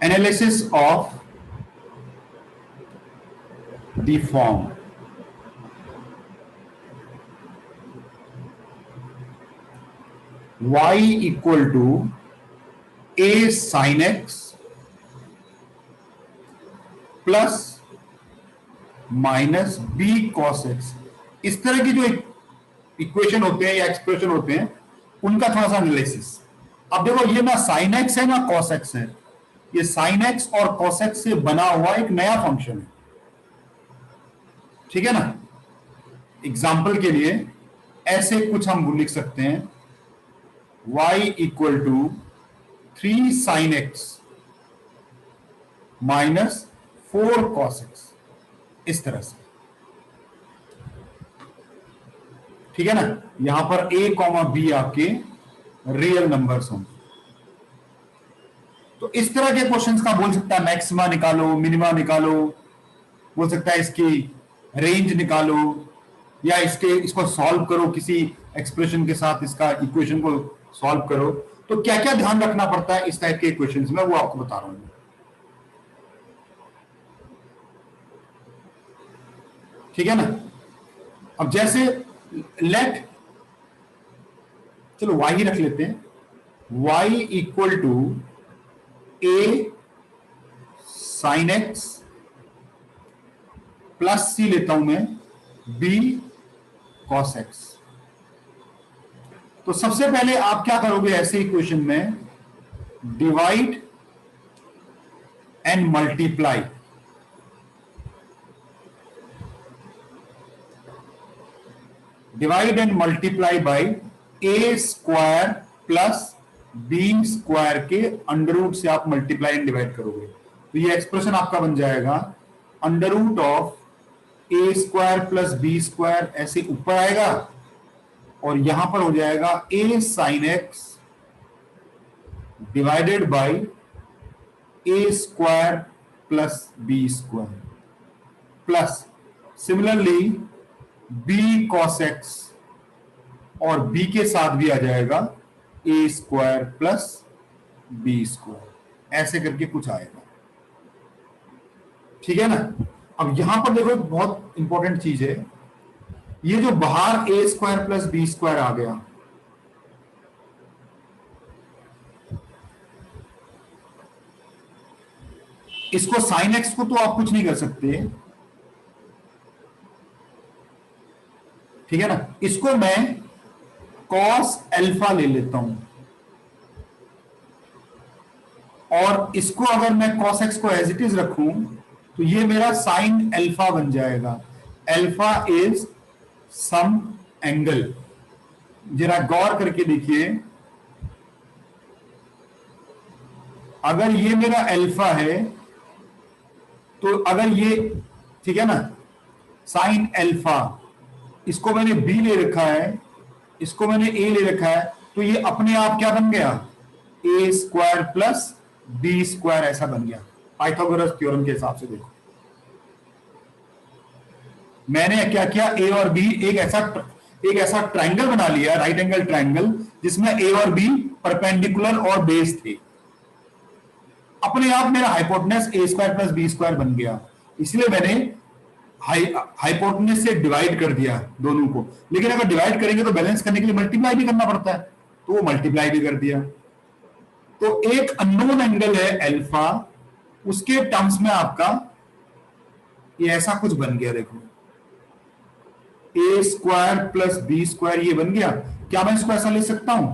Analysis of the form y equal to a sin x plus minus b cos x। इस तरह की जो equation होते हैं या एक्सप्रेशन होते हैं उनका थोड़ा सा एनालिसिस। अब देखो ये ना sin x है ना cos x है, ये sin x और cos x से बना हुआ एक नया फंक्शन है, ठीक है ना। एग्जाम्पल के लिए ऐसे कुछ हम लिख सकते हैं y equal to 3 sin x minus 4 cos x, इस तरह से, ठीक है ना। यहां पर a कॉमा b आपके रियल नंबर्स होंगे। तो इस तरह के क्वेश्चंस का बोल सकता है मैक्सिमा निकालो, मिनिमा निकालो, बोल सकता है इसकी रेंज निकालो, या इसको सॉल्व करो किसी एक्सप्रेशन के साथ, इसका इक्वेशन को सॉल्व करो। तो क्या क्या ध्यान रखना पड़ता है इस टाइप के इक्वेशंस में, वो आपको बता रहा हूं। ठीक है ना। अब जैसे चलो y ही रख लेते हैं। y equal to a sin x plus c लेता हूं मैं b cos x। तो सबसे पहले आप क्या करोगे ऐसे इक्वेशन में, divide and multiply. Divide and multiply by A square plus B square के अंडर रूट से आप मल्टीप्लाई एंड डिवाइड करोगे। तो ये एक्सप्रेशन आपका बन जाएगा under root of A square plus B square, ऐसे ऊपर आएगा और यहां पर हो जाएगा A sine X divided by A square plus B square, plus similarly B cos X, और बी के साथ भी आ जाएगा A square plus B square, ऐसे करके कुछ आएगा। ठीक है ना। अब यहां पर देखो बहुत इंपॉर्टेंट चीज है, ये जो बाहर ए स्क्वायर प्लस बी स्क्वायर आ गया, इसको साइन एक्स को तो आप कुछ नहीं कर सकते, ठीक है ना। इसको मैं कॉस अल्फा ले लेता हूं, और इसको अगर मैं कॉस एक्स को एज इट इज रखूं तो ये मेरा साइन अल्फा बन जाएगा। Alpha is some angle. जरा गौर करके देखिए, अगर ये मेरा अल्फा है तो अगर ये, ठीक है ना, साइन अल्फा, इसको मैंने बी ले रखा है, इसको मैंने ए ले रखा है, तो ये अपने आप क्या बन गया, ए स्क्वायर प्लस बी स्क्वायर ऐसा बन गया पाइथागोरस थ्योरम के हिसाब से। देखो मैंने क्या किया, ए और बी एक ऐसा ट्राइंगल बना लिया, राइट एंगल ट्राइंगल, जिसमें ए और बी परपेंडिकुलर और बेस थे। अपने आप मेरा hypotenuse A square plus B square बन गया, इसलिए मैंने हाइपोटेनस से डिवाइड कर दिया दोनों को। लेकिन अगर डिवाइड करेंगे तो बैलेंस करने के लिए मल्टीप्लाई भी करना पड़ता है, तो वो मल्टीप्लाई भी कर दिया। तो एक अननोन एंगल है अल्फा, उसके टर्म्स में आपका ये ऐसा कुछ बन गया। देखो ए स्क्वायर प्लस बी स्क्वायर ये बन गया। क्या मैं इसको ऐसा ले सकता हूं,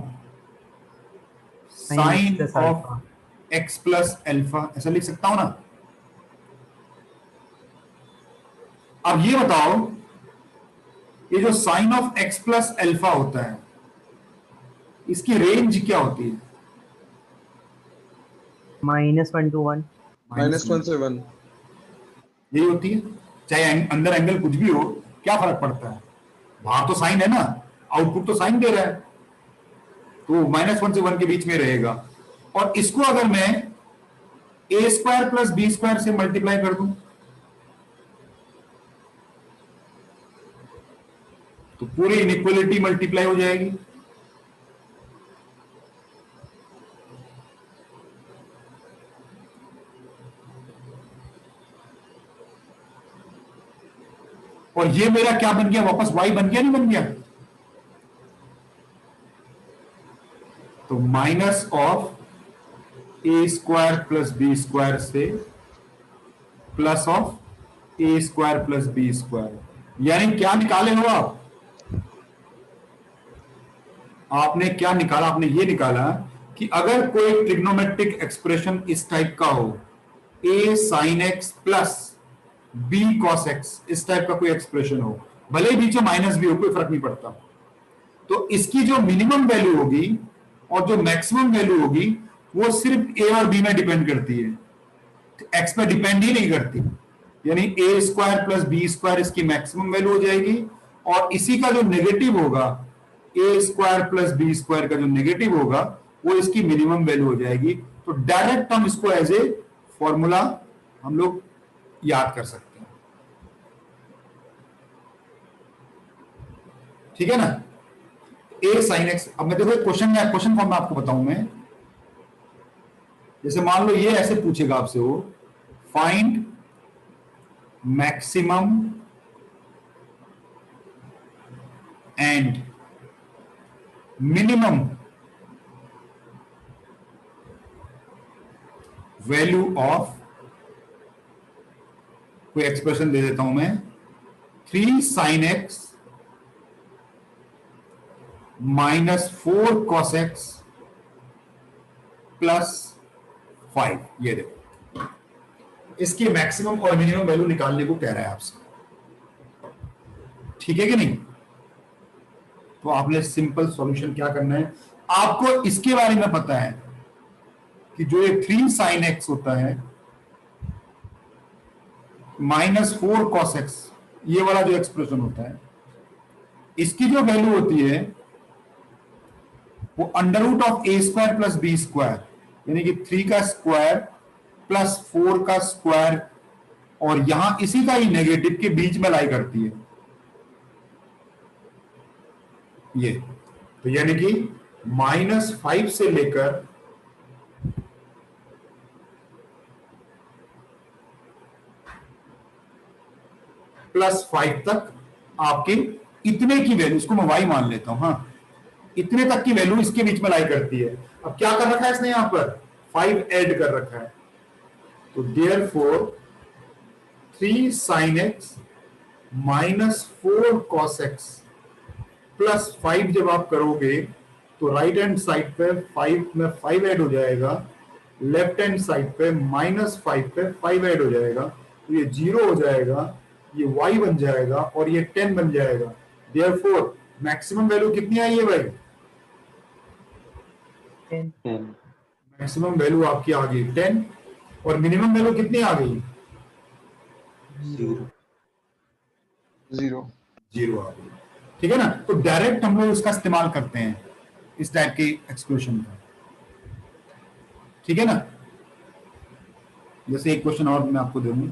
sine of X plus alpha, ऐसा लिख सकता हूं ना। अब ये बताओ, ये जो sine of X plus alpha होता है, इसकी रेंज क्या होती है? -1 to 1, -1 से 1 यही होती है। चाहे अंदर एंगल कुछ भी हो, क्या फर्क पड़ता है, बाहर तो साइन है ना, आउटपुट तो साइन दे रहा है, तो -1 से 1 के बीच में रहेगा। और इसको अगर मैं ए स्क्वायर प्लस बी स्क्वायर से मल्टीप्लाई कर दूं तो पूरी इनइक्वालिटी मल्टीप्लाई हो जाएगी। और ये मेरा क्या बन गया, वापस y बन गया नहीं बन गया? तो minus of A square plus B square से plus of A square plus B square, यानी क्या निकाले हो आप? आपने क्या निकाला? आपने ये निकाला कि अगर कोई ट्रिग्नोमेट्रिक एक्सप्रेशन इस टाइप का हो, a sin x plus b cos x, इस टाइप का कोई एक्सप्रेशन हो, भले ही बीच में माइनस भी हो, कोई फर्क नहीं पड़ता, तो इसकी जो मिनिमम वैल्यू होगी और जो मैक्सिमम वैल्यू होगी वो सिर्फ a और b में डिपेंड करती है, x पे डिपेंड ही नहीं करती। यानी a square plus B square इसकी मैक्सिमम वैल्यू हो जाएगी, और इसी का जो नेगेटिव होगा, a square plus B square का जो नेगेटिव होगा वो इसकी मिनिमम वैल्यू हो जाएगी। तो डायरेक्ट हम इसको एज ए फॉर्मूला हम लोग याद कर सकते हैं, ठीक है ना? a sin x, अब मैं देखो क्वेश्चन फॉर्म में आपको बताऊं मैं, जैसे मान लो ये ऐसे पूछेगा आपसे, वो find maximum and minimum value of, कोई एक्सप्रेशन दे देता हूं मैं, 3 sin x minus 4 cos x plus 5, ये देखो इसकी मैक्सिमम और मिनिमम वैल्यू निकालने को कह रहा है आपसे, ठीक है कि नहीं? तो आपने सिंपल सॉल्यूशन क्या करना है, आपको इसके बारे में पता है कि जो ये 3 sin x होता है माइनस 4 cos x, ये वाला जो एक्सप्रेशन होता है, इसकी जो वैल्यू होती है वो under root of A square plus B square, यानी कि 3 का स्क्वायर प्लस 4 का स्क्वायर, और यहां इसी का ही नेगेटिव के बीच में लाई करती है ये। तो यानी कि -5 से लेकर +5 तक आपके इतने की वैल्यू, इसको मैं y मान लेता हूं, हाँ, इतने तक की वैल्यू इसके बीच में लाई करती है। अब क्या कर रखा है इसने, यहां पर 5 ऐड कर रखा है, तो therefore 3 sin x minus 4 cos x plus 5 जब आप करोगे तो राइट हैंड साइड पे 5 में 5 ऐड हो जाएगा, लेफ्ट हैंड साइड पे -5 पे 5 ऐड हो जाएगा, तो ये 0 हो जाएगा, ये y बन जाएगा और ये 10 बन जाएगा। देयरफॉर मैक्सिमम वैल्यू कितनी आई है भाई? 10। मैक्सिमम वैल्यू आपकी आ गई 10, और मिनिमम वैल्यू कितनी आ गई? 0 आ गई, ठीक है ना? तो डायरेक्ट हम लोग इसका इस्तेमाल करते हैं इस टाइप के एक्सप्रेशन का, ठीक है ना? जैसे एक क्वेश्चन और मैं आपको दे दूं,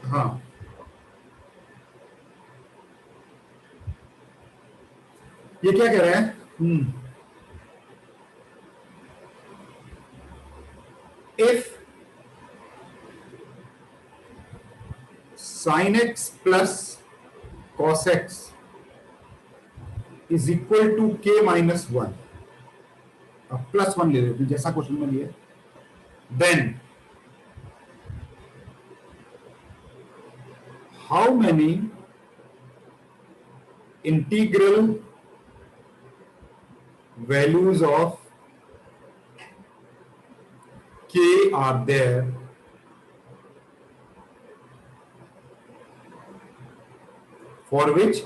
हाँ, ये क्या कह रहा है, if sin x plus cos x is equal to k minus 1, अब +1 ले लेते हैं जैसा क्वेश्चन में लिया, then how many integral values of k are there for which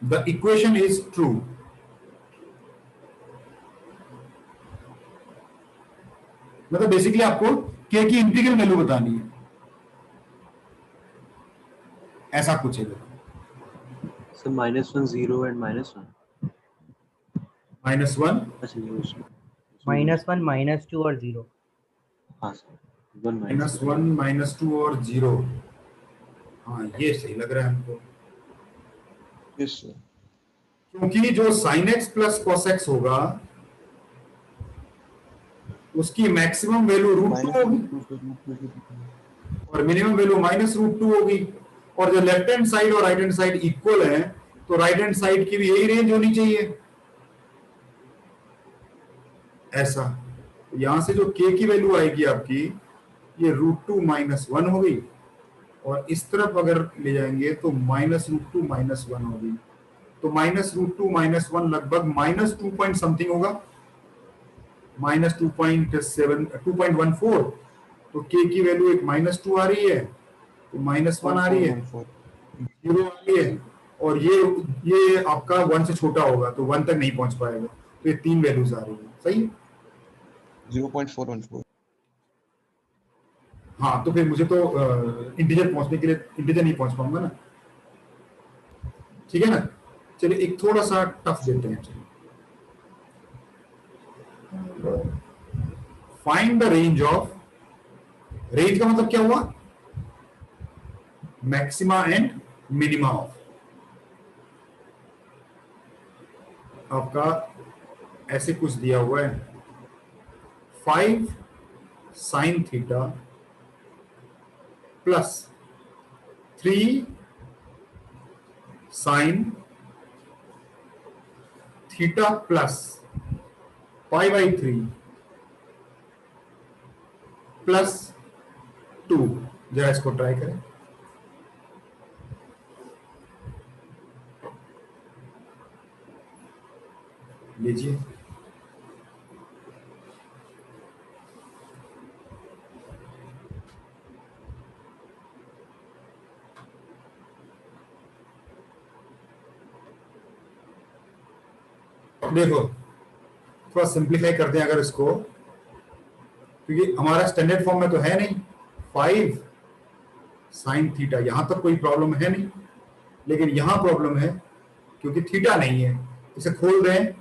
the equation is true. मतलब बेसिकली आपको k की इंटीग्रल वैल्यू बतानी है, ऐसा कुछ है। So -1 0 and -1. -1 अच्छा ये उसमें -1 -2 और 0। हाँ सर 1 -1 -2 और 0, हाँ ये सही लग रहा है हमको, यस सर। क्योंकि जो sin x plus cos x होगा उसकी मैक्सिमम वैल्यू √2 होगी और मिनिमम वैल्यू -√2 होगी। और जो लेफ्ट हैंड साइड और राइट हैंड साइड इक्वल है तो राइट हैंड साइड की भी यही रेंज होनी चाहिए ऐसा। यहां से जो k की वैल्यू आएगी आपकी ये √2 -1 होगी और इस तरफ अगर ले जाएंगे तो -√2 -1 होगी। तो -√2 -1 लगभग -2 पॉइंट समथिंग होगा, -2.7 2.14। तो k की वैल्यू एक -2 आ रही है, तो -1 आ रही है, 0 आ रही है और ये आपका 1 से छोटा होगा तो 1 तक नहीं पहुंच पाएगा। तो ये 3 वैल्यूज आ रही है, सही। 0.414। हाँ तो फिर मुझे तो इंटीजर पहुंचने के लिए इंटीजर नहीं पहुंच पाऊंगा ना, ठीक है ना। चलिए एक थोड़ा सा टफ देते हैं। चलिए find the range of, range का मतलब क्या हुआ, मैक्सिमा एंड मिनिमा ऑफ आपका ऐसे कुछ दिया हुआ है 5 sin theta plus 3 sin theta plus π/3 plus 2। जरा इसको ट्राई करें। लीजिए, देखो थोड़ा सिंप्लीफाई करते हैं अगर इसको, क्योंकि हमारा स्टैंडर्ड फॉर्म में तो है नहीं 5 sin थीटा, यहां तक कोई प्रॉब्लम है नहीं, लेकिन यहां प्रॉब्लम है क्योंकि थीटा नहीं है। इसे खोल दें,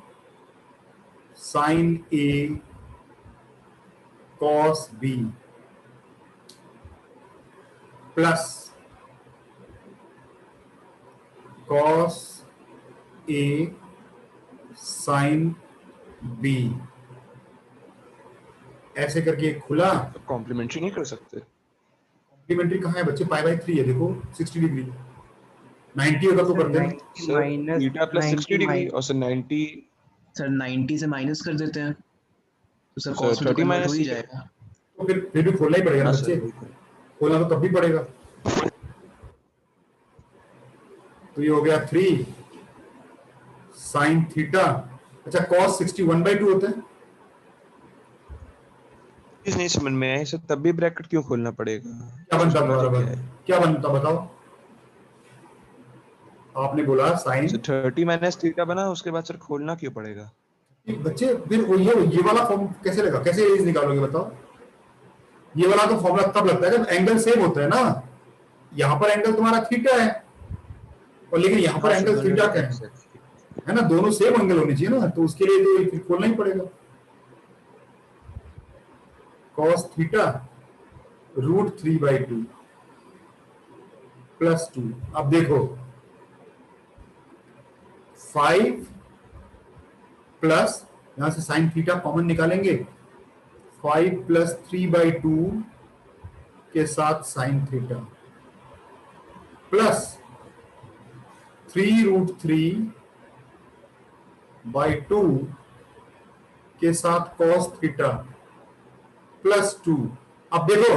sin A cos B plus cos A sin B, ऐसे करके खुला। कॉम्प्लीमेंट्री नहीं कर सकते? कॉम्प्लीमेंट्री कहाँ है बच्चे, π/3 है, देखो 60 डिग्री 90 होगा तो करते हैं। सर थीटा प्लस 60 डिग्री और सर 90। सर 90 से माइनस कर देते हैं तो सर सर cos में तो 30 कन्वर्ट हो माइनस ही जाएगा। तो फिर भी खोलना ही पड़ेगा ना हाँ बच्चे, सर बिल्कुल। खोलना तो तब भी पड़ेगा। तो ये हो गया 3 sin थीटा। अच्छा cos 60 1/2 होता है। चीज नहीं समझ में आई सर, तब भी ब्रैकेट क्यों खोलना पड़ेगा? क्या बनता उसमें दोबारा क्या है? क्या बनता बताओ। आपने बोला sin, सर 30 माइनस थीटा बना, उसके बाद सर खोलना क्यों पड़ेगा? बच्चे फिर ये वाला फॉर्म कैसे लगा, कैसे रेंज निकालोगे बताओ। ये वाला तो फॉर्मूला तब लगता है जब एंगल सेम होता है ना। यहाँ पर एंगल तुम्हारा थीटा है और लेकिन यहाँ पर हाँ, एंगल सर, थीटा का है ना, दोनों सेम एंगल होनी चाहिए ना, तो उसके लिए तो फिर खोलना ही पड़ेगा। cos theta √3/2 plus 2। अब देखो 5 प्लस, यहां से sin थीटा कॉमन निकालेंगे, 5 प्लस 3/2 के साथ sin थीटा प्लस 3√3/2 के साथ cos थीटा प्लस 2। अब देखो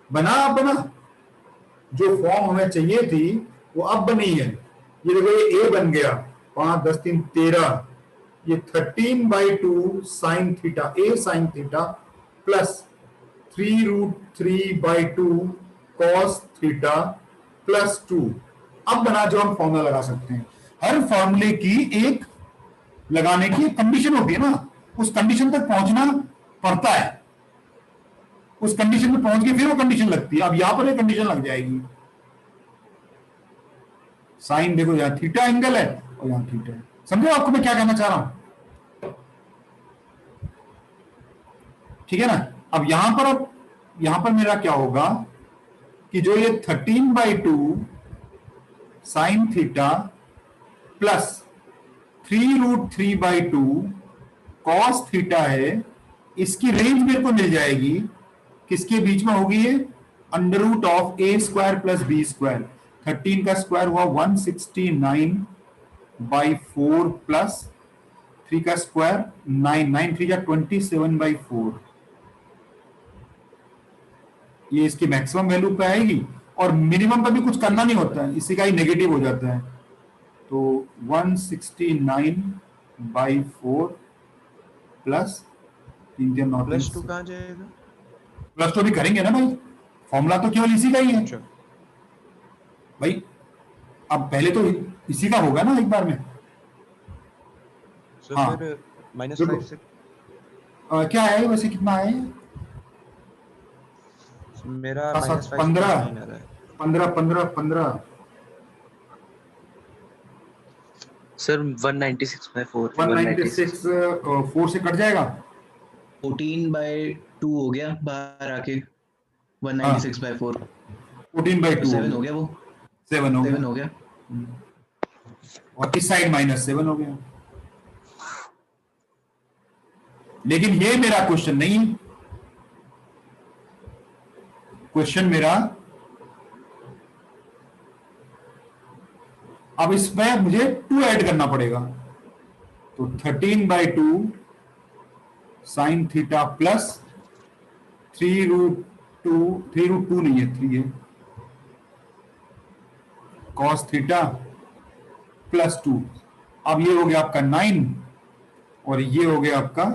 बना, अब बना, जो फॉर्म हमें चाहिए थी वो अब बनी है। ये देखो ये a बन गया, 5 10 3 13, ये 13/2 sin theta, a sin theta plus 3√3/2 cos theta plus 2। अब बना जो हम फॉर्मूला लगा सकते हैं। हर फॉर्मूले की एक लगाने की कंडीशन होती है ना, उस कंडीशन तक पहुंचना पड़ता है, उस कंडीशन में पहुंच के फिर वो कंडीशन लगती है। अब यहां पर एक कंडीशन लग जाएगी, साइन देखो यहां थीटा एंगल है और यहां थीटा है। समझो आपको मैं क्या कहना चाह रहा हूं, ठीक है ना। अब यहां पर मेरा क्या होगा कि जो ये 13/2 sign theta plus 3√3/2 cos theta है, इसकी रेंज मेरे को मिल जाएगी, किसके बीच में होगी ये, under root of A square plus B square. 13 का स्क्वायर हुआ 169/4 प्लस 3 का स्क्वायर 9, 9 3 जा 27/4। ये इसकी मैक्सिमम वैल्यू पे आएगी, और मिनिमम पे भी कुछ करना नहीं होता है, इसी का ही नेगेटिव हो जाता है। तो 169/4 प्लस 3 3 9 प्लस 2 कहाँ जाएगा? प्लस तो भी करेंगे ना भाई, फॉर्मूला तो केवल इसी का ही है अच्छा भाई। अब पहले तो इसी का होगा ना एक बार में। सर हाँ। फिर देखो। -5 से क्या है वैसे, कितना है? मेरा सात, -5 से 15 9 आ रहा है। 15 सर 196/4 196 4 से कट जाएगा। 14/2 हो गया बाहर आके, 196/4 14/2 7 हो गया, वो 7 हो 7 गया, हो गया। और इस साइड -7 हो गया। लेकिन ये मेरा क्वेश्चन नहीं है। क्वेश्चन मेरा, अब इसमें मुझे 2 ऐड करना पड़ेगा। तो 13/2 साइन थीटा प्लस 3√2 नहीं है, 3 है, कॉस थीटा +2। अब ये हो गया आपका 9, और ये हो गया आपका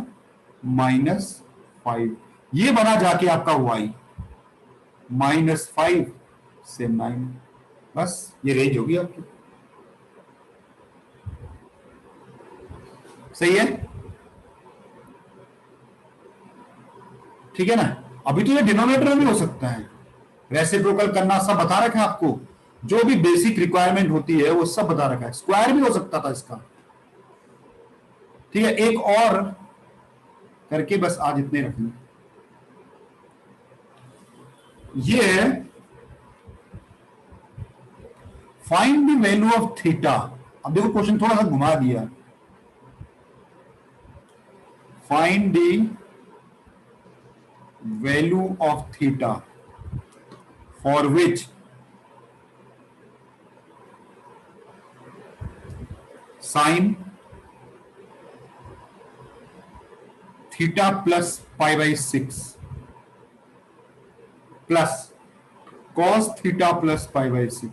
-5। ये बना जाके आपका y, -5 से 9। बस ये रेंज होगी आपकी। सही है, ठीक है ना। अभी तो ये डिनोमिनेटर में हो सकता है, रेसिप्रोकल करना सब बता रखा है आपको, जो भी बेसिक रिक्वायरमेंट होती है वो सब बता रखा है। स्क्वायर भी हो सकता था इसका, ठीक है। एक और करके बस आज इतने रखना। ये find the value of theta. अब देखो क्वेश्चन थोड़ा सा घुमा दिया। Find the value of theta for which sine theta plus π/6 plus cos theta plus π/6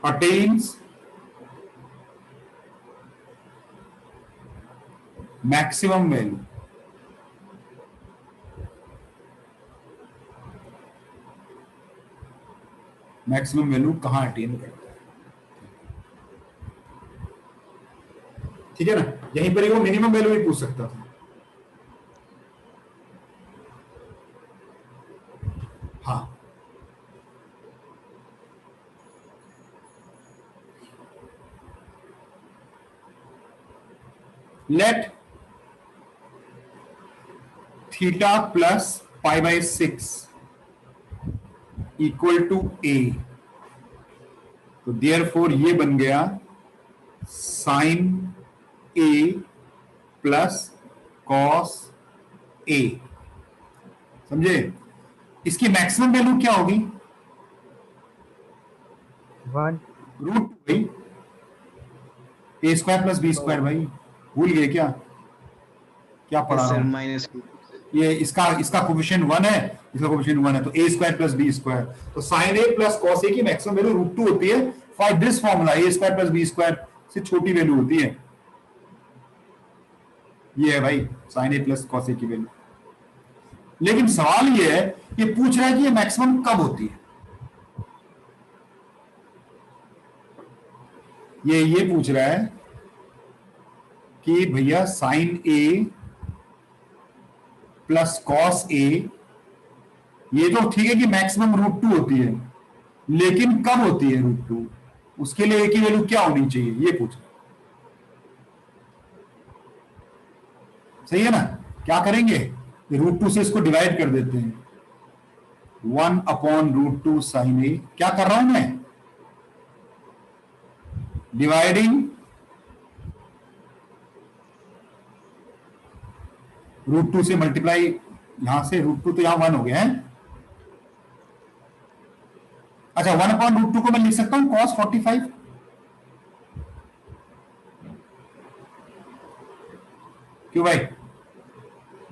attains maximum value. Maximum value कहां अटेन करता है, ठीक है ना। यहीं पर ही वो मिनिमम वैल्यू भी पूछ सकता था। हाँ, let theta plus π/6 equal to a। तो देयरफॉर ये बन गया sine a plus cos a। समझे? इसकी मैक्सिमम वैल्यू क्या होगी? 1 √2 भाई, a square plus B square. भाई भूल गए क्या, क्या पढ़ा रहा हूं? -2 ये इसका कोफिशिएंट 1 है, इसका कोफिशिएंट 1 है, तो a square plus B square. तो sine a plus cos a की मैक्सिमम वैल्यू √2 होती है। For this formula a square plus B square से छोटी वैल्यू होती है। ये है भाई sine a plus cos a की वैल्यू। लेकिन सवाल ये है, ये पूछ रहा है कि ये मैक्सिमम कब होती है। ये पूछ रहा है कि भैया sine a plus cos a, ये तो ठीक है कि मैक्सिमम √2 होती है, लेकिन कब होती है √2? उसके लिए a की वैल्यू क्या होनी चाहिए, ये पूछ रहा है। सही है ना। क्या करेंगे, √2 से इसको डिवाइड कर देते हैं। 1/√2 साइन a। क्या कर रहा हूं मैं, डिवाइडिंग √2 से मल्टीप्लाई, यहां से √2 तो यहां 1 हो गया है। अच्छा 1/√2 को मैं लिख सकता हूं cos 45, क्यों भाई?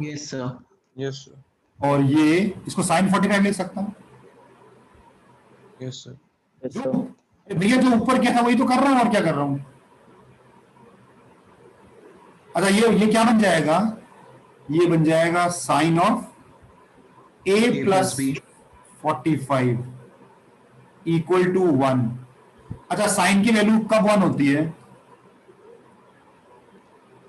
Yes sir. यस सर, और ये इसको sin 45 लिख सकता हूं। यस सर, जो भैया जो ऊपर क्या था वही तो कर रहा हूं, और क्या कर रहा हूं। अच्छा ये क्या बन जाएगा? ये बन जाएगा sine of a plus b 45 equal to 1। अच्छा साइन की वैल्यू कब 1 होती है?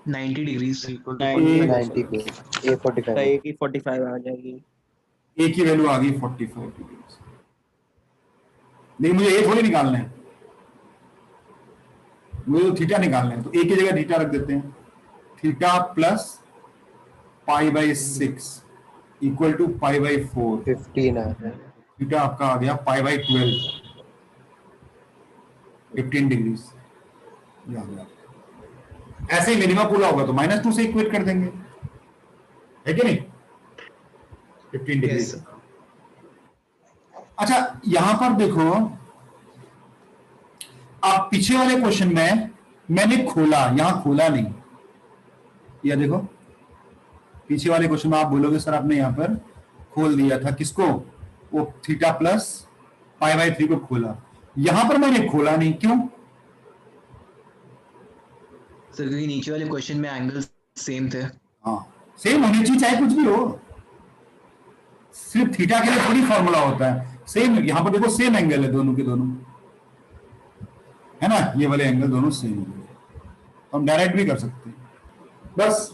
90 डिग्रीज। इक्वल A- 90 पे A 45 ए की 45 आ जाएगी। a की वैल्यू आ गई 45 डिग्री। लेकिन मुझे a थोड़ी निकालना है, मुझे तो थीटा निकालना है, तो a की जगह थीटा रख देते हैं। Theta plus π/6 equal to π/4। 15 आ रहा है। थीटा आपका आ गया π/12, 15 डिग्रीज। ये आ गया। ऐसे ही मिनिमम पूरा होगा तो -2 से इक्वेट कर देंगे, है कि नहीं? 15 डिग्री। यस अच्छा यहां पर देखो, आप पीछे वाले क्वेश्चन में मैंने खोला, यहां खोला नहीं। यह देखो पीछे वाले क्वेश्चन में आप बोलोगे सर आपने यहां पर खोल दिया था, किसको? वो थीटा प्लस π/3 को खोला। यहां पर मैंने खोला नहीं, क्यों? सर क्योंकि नीचे वाले क्वेश्चन में एंगल सेम थे। हाँ सेम होनी चाहिए चाहे कुछ भी हो, सिर्फ थीटा के लिए थोड़ी फॉर्मूला होता है। सेम यहां पर देखो, सेम एंगल है दोनों के दोनों, है ना? ये वाले एंगल दोनों सेम है, तो हम डायरेक्ट भी कर सकते हैं। बस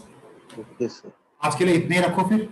ओके सर। आज के लिए इतने ही रखो फिर।